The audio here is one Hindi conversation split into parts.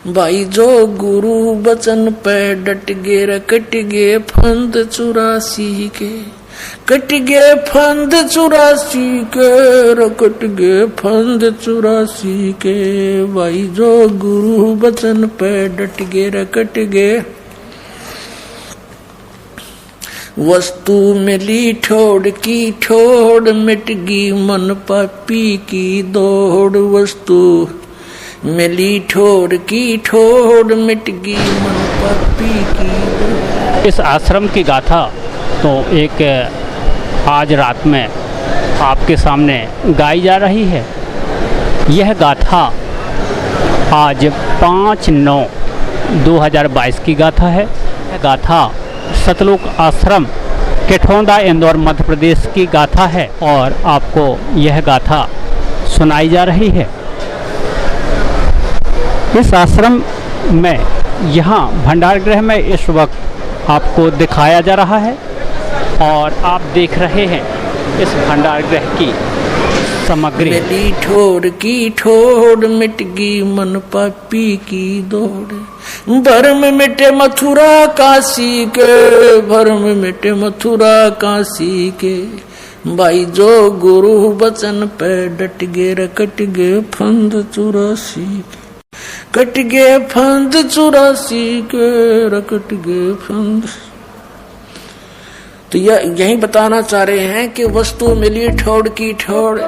भाई जो गुरु बचन पे डट गे रे कट गे फंद 84 के, कट गे फंद 84 के रे कट गे फंद 84 के। भाई जो गुरु बचन पे डट गे रे कट गे, वस्तु मिली ठोड़ की ठोड़ मिट गई मन पापी की दौड़, वस्तु मिली ठोड़ की ठोड़ मिट गई मन पापी की। इस आश्रम की गाथा तो एक आज रात में आपके सामने गाई जा रही है। यह गाथा आज 5/9/2022 की गाथा है। यह गाथा सतलोक आश्रम केठौंदा इंदौर मध्य प्रदेश की गाथा है और आपको यह गाथा सुनाई जा रही है। इस आश्रम में यहाँ भंडार गृह में इस वक्त आपको दिखाया जा रहा है और आप देख रहे हैं इस भंडार गृह की सामग्री। मिली ठोड़ की ठोड़ मिट गई मन पापी की दौड़, भरम मिटे मथुरा काशी के, भरम मिटे मथुरा काशी के। भाई जो गुरु बचन पे डट गे रे कट गे फंद 84 के, कट गे फंद 84 के रे कट गे फंद। तो यही बताना चाह रहे हैं कि वस्तु मिली ठोड़ की ठोड़।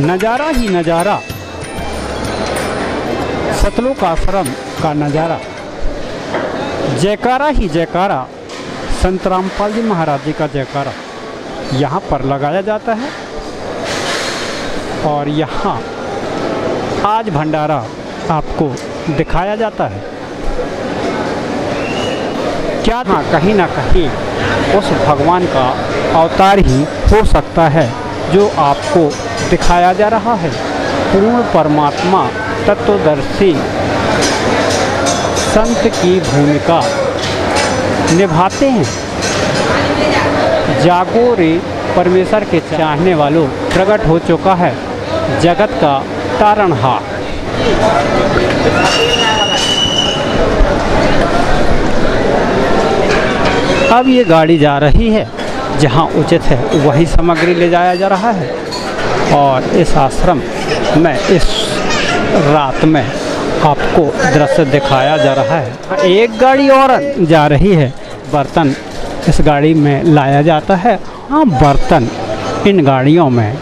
नज़ारा ही नज़ारा, सतलोक आश्रम का नज़ारा। जयकारा ही जयकारा, संत रामपाल जी महाराज जी का जयकारा यहाँ पर लगाया जाता है। और यहाँ आज भंडारा आपको दिखाया जाता है। क्या हाँ, कहीं ना कहीं उस भगवान का अवतार ही हो सकता है जो आपको दिखाया जा रहा है। पूर्ण परमात्मा तत्वदर्शी संत की भूमिका निभाते हैं। जागो रे परमेश्वर के चाहने वालों, प्रकट हो चुका है जगत का तारणहार। अब ये गाड़ी जा रही है, जहाँ उचित है वही सामग्री ले जाया जा रहा है। और इस आश्रम में इस रात में आपको दृश्य दिखाया जा रहा है। एक गाड़ी और जा रही है, बर्तन इस गाड़ी में लाया जाता है। हाँ, बर्तन इन गाड़ियों में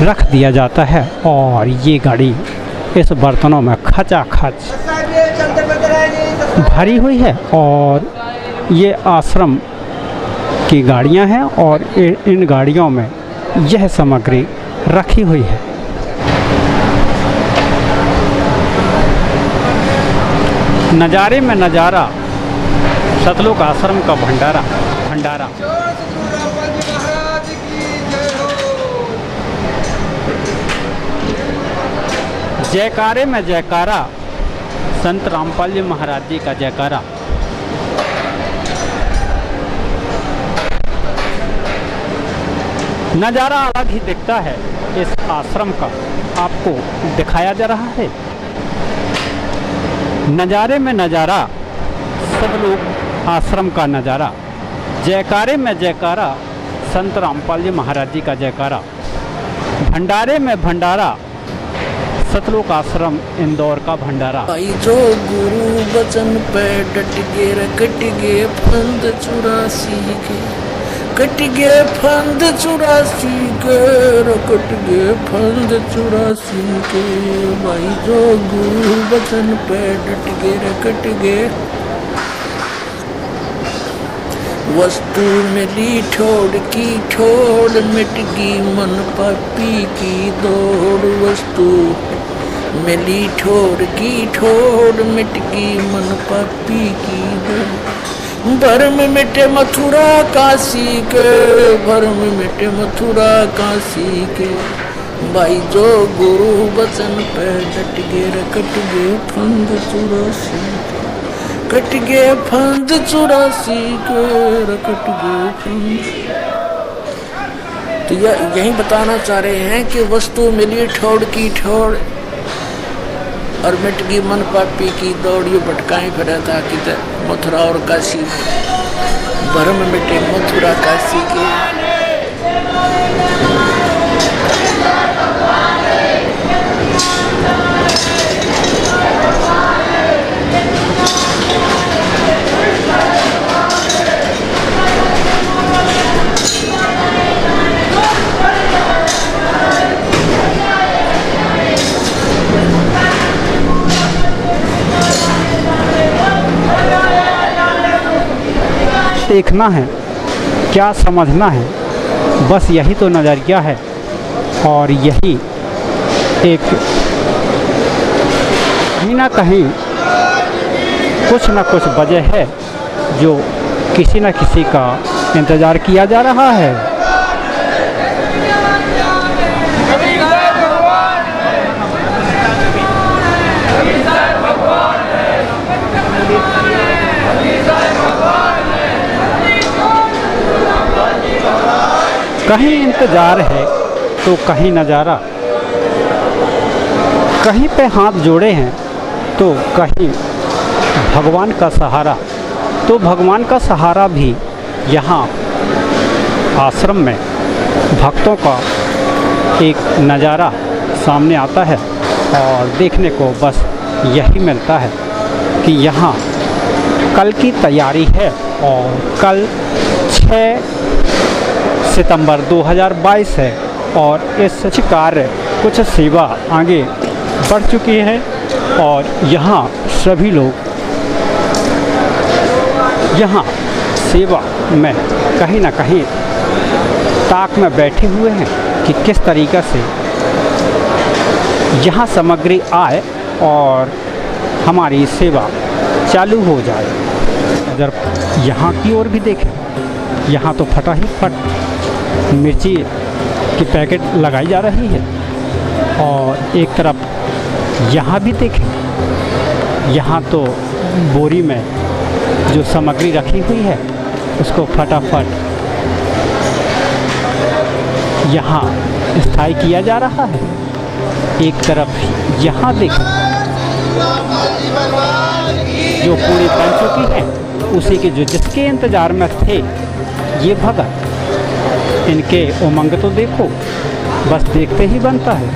रख दिया जाता है और ये गाड़ी इस बर्तनों में खचाखच भरी हुई है। और ये आश्रम की गाड़ियां हैं और इन गाड़ियों में यह सामग्री रखी हुई है। नज़ारे में नज़ारा, सतलोक आश्रम का भंडारा। भंडारा जयकारे में जयकारा, संत रामपाल जी महाराज जी का जयकारा। नज़ारा अलग ही दिखता है इस आश्रम का, आपको दिखाया जा रहा है। नज़ारे में नज़ारा, सतलोक आश्रम का नज़ारा। जयकारे में जयकारा, संत रामपाल जी महाराज जी का जयकारा। भंडारे में भंडारा, सतलोक आश्रम इंदौर का भंडारा। भाई जो गुरु बचन पे डट गे रे कट गे फंद 84 के, कट गे फंद 84 के रे कट गे फंद 84 के। भाई जो गुरु बचन पे डट गे रे कट गे, वस्तु मिली ठोड़ की ठोड़ मिट गई मन पापी की दौड़, वस्तु मिली ठोड़ की ठोड़ मिट गई मन पापी की दौड़। भरम मिटे मथुरा काशी के, भरम मिटे मथुरा काशी के। भाई जो गुरु वचन पे डट गए, कट गए फंद 84 के, कट गए फंद 84 के, कट गए फंद। तो यही बताना चाह रहे हैं कि वस्तु मिली ठोड़ की ठोड़ और मिट गई मन पापी की दौड़। ये भटकाए फिरा था कि मथुरा और काशी में, भरम मिटे मथुरा काशी के। देखना है, क्या समझना है, बस यही तो नज़रिया है। और यही एक कहीं ना कहीं कुछ ना कुछ वजह है जो किसी न किसी का इंतज़ार किया जा रहा है। कहीं इंतज़ार है तो कहीं नज़ारा, कहीं पे हाथ जोड़े हैं तो कहीं भगवान का सहारा। तो भगवान का सहारा भी यहाँ आश्रम में भक्तों का एक नज़ारा सामने आता है और देखने को बस यही मिलता है कि यहाँ कल की तैयारी है। और कल 6 सितंबर 2022 है और इस कार्य कुछ सेवा आगे बढ़ चुकी है और यहाँ सभी लोग यहाँ सेवा में कहीं ना कहीं ताक में बैठे हुए हैं कि किस तरीक़े से यहाँ सामग्री आए और हमारी सेवा चालू हो जाए। अगर यहाँ की ओर भी देखें, यहाँ तो फटा ही फट मिर्ची की पैकेट लगाई जा रही है और एक तरफ यहाँ भी देखें, यहाँ तो बोरी में जो सामग्री रखी हुई है उसको फटाफट यहाँ स्थायी किया जा रहा है। एक तरफ यहाँ देखें जो पूरी बन चुकी है, उसी के जो जिसके इंतज़ार में थे ये भगत, इनके उमंग तो देखो, बस देखते ही बनता है।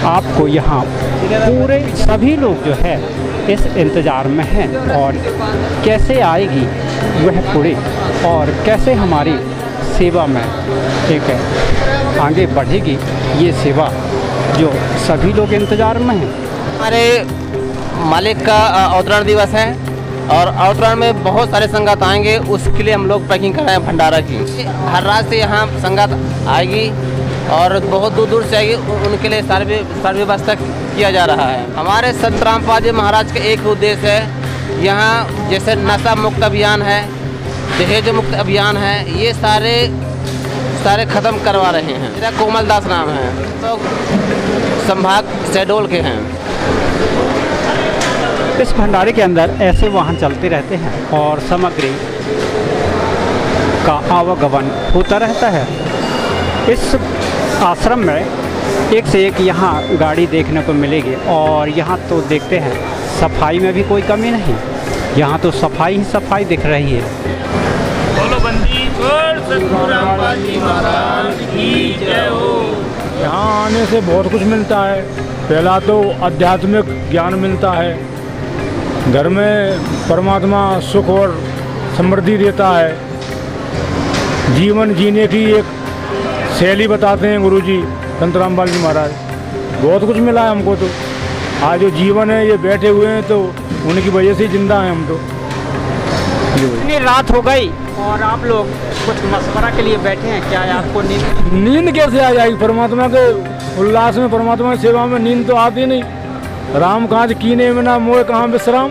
आपको यहाँ पूरे सभी लोग जो है इस इंतज़ार में हैं और कैसे आएगी वह पूरी और कैसे हमारी सेवा में एक आगे बढ़ेगी ये सेवा, जो सभी लोग इंतज़ार में हैं। हमारे मालिक का अवतरण दिवस है और अवतरण में बहुत सारे संगत आएंगे, उसके लिए हम लोग पैकिंग कर रहे हैं भंडारा की। हर रात से यहाँ संगत आएगी और बहुत दूर दूर से आएगी, उनके लिए सारी व्यवस्था किया जा रहा है। हमारे संत रामपाल जी महाराज का एक उद्देश्य है, यहाँ जैसे नशा मुक्त अभियान है, दहेज मुक्त अभियान है, ये सारे ख़त्म करवा रहे हैं। मेरा कोमल दास नाम है, तो संभाग शहडोल के हैं। इस भंडारे के अंदर ऐसे वाहन चलते रहते हैं और सामग्री का आवागमन होता रहता है। इस आश्रम में एक से एक यहाँ गाड़ी देखने को मिलेगी और यहाँ तो देखते हैं सफाई में भी कोई कमी नहीं, यहाँ तो सफाई ही सफाई दिख रही है। बोलो बंदी छोड़ सतगुरु रामपाल जी महाराज की जय हो। यहाँ आने से बहुत कुछ मिलता है। पहला तो आध्यात्मिक ज्ञान मिलता है, घर में परमात्मा सुख और समृद्धि देता है, जीवन जीने की एक शैली बताते हैं गुरुजी संत रामपाल जी महाराज। बहुत कुछ मिला है हमको तो। आज जो जीवन है ये बैठे हुए हैं तो उनकी वजह से जिंदा हैं हम तो। इतनी रात हो गई और आप लोग कुछ मशवरा के लिए बैठे हैं, क्या आपको नींद कैसे आ जाएगी? परमात्मा के उल्लास में, परमात्मा की सेवा में नींद तो आती नहीं। राम काज कीने में ना मोह कहाँ विश्राम।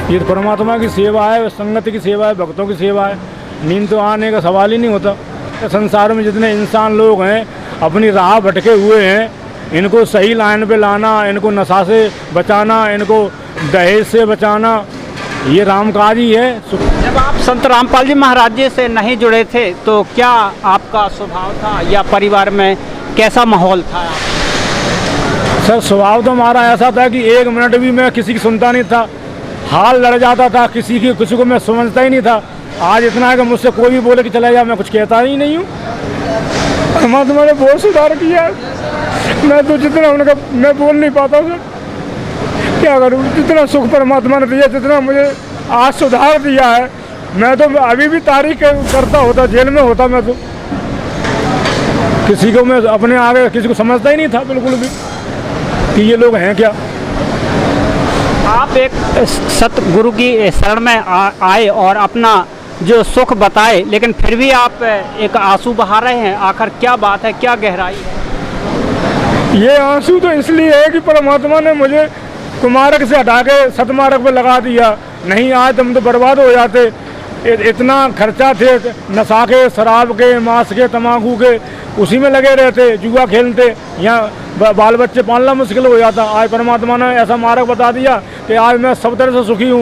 ये तो परमात्मा की सेवा है, संगत की सेवा है, भक्तों की सेवा है। नींद तो आने का सवाल ही नहीं होता। संसार में जितने इंसान लोग हैं अपनी राह भटके हुए हैं, इनको सही लाइन पे लाना, इनको नशा से बचाना, इनको दहेज से बचाना, ये राम काज ही है। जब आप संत रामपाल जी महाराज जी से नहीं जुड़े थे तो क्या आपका स्वभाव था या परिवार में कैसा माहौल था? सर स्वभाव तो हमारा ऐसा था कि 1 मिनट भी मैं किसी की सुनता नहीं था, हाल लड़ जाता था, किसी को मैं समझता ही नहीं था। आज इतना है कि मुझसे कोई भी बोले कि चला जा, मैं कुछ कहता ही नहीं हूँ। परमात्मा ने बहुत सुधार किया है। मैं तो जितना उनका मैं बोल नहीं पाता सर, क्या करूँ। जितना सुख परमात्मा ने दिया, जितना मुझे आज सुधार दिया है, मैं तो अभी भी तारीख करता होता, जेल में होता मैं तो। किसी को मैं अपने आगे किसी को समझता ही नहीं था बिल्कुल भी कि ये लोग हैं क्या। आप एक सतगुरु की शरण में आए और अपना जो सुख बताए, लेकिन फिर भी आप एक आंसू बहा रहे हैं। आखिर क्या बात है, क्या गहराई है? ये आंसू तो इसलिए है कि परमात्मा ने मुझे कुमारक से हटा के सतमार्ग पे लगा दिया। नहीं आज तुम तो बर्बाद हो जाते। इतना खर्चा थे नशा के, शराब के, मांस के, तम्बाकू के, उसी में लगे रहते, जुआ खेलते, यहाँ बाल बच्चे पालना मुश्किल हो जाता। आज परमात्मा ने ऐसा मार्ग बता दिया कि आज मैं सब तरह से सुखी हूँ।